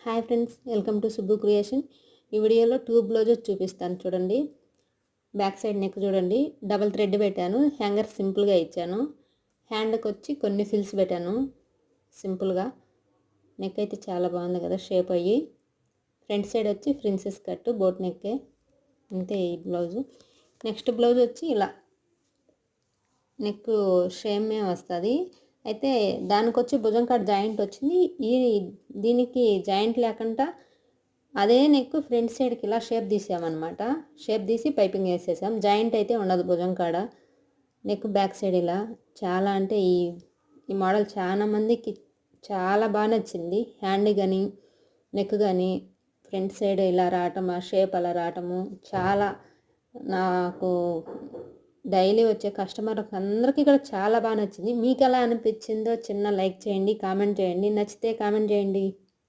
Hi friends, welcome to Subbu creation. ఈ వీడియోలో 2 blouses చూపిస్తాను చూడండి. బ్యాక్ సైడ్ నెక్ చూడండి, డబల్ థ్రెడ్ పెట్టాను, హ్యాంగర్ సింపుల్గా ఇచ్చాను. హ్యాండ్కి వచ్చి కొన్ని ఫిల్స్ పెట్టాను సింపుల్గా. నెక్ అయితే చాలా బాగుంది కదా షేప్ అయ్యి. ఫ్రంట్ సైడ్ వచ్చి ప్రిన్సెస్ కట్ బోట్ నెక్కే, అంతే ఈ బ్లౌజు. నెక్స్ట్ బ్లౌజ్ వచ్చి ఇలా నెక్ షేమే వస్తుంది. అయితే దానికి వచ్చి భుజం కాడ జాయింట్ వచ్చింది. దీనికి జాయింట్ లేకుండా అదే నెక్ ఫ్రంట్ సైడ్కి ఇలా షేప్ తీసామన్నమాట. షేప్ తీసి పైపింగ్ వేసేసాం. జాయింట్ అయితే ఉండదు భుజం కాడ. నెక్ బ్యాక్ సైడ్ ఇలా చాలా అంటే ఈ మోడల్ చాలా మందికి చాలా బాగా నచ్చింది. హ్యాండ్ కానీ నెక్ కానీ ఫ్రంట్ సైడ్ ఇలా రావటం, ఆ షేప్ అలా రావటము చాలా నాకు డైలీ వచ్చే కస్టమర్కి అందరికీ కూడా చాలా బాగా నచ్చింది. మీకు ఎలా అనిపించిందో చిన్న లైక్ చేయండి, కామెంట్ చేయండి. నచ్చితే కామెంట్ చేయండి.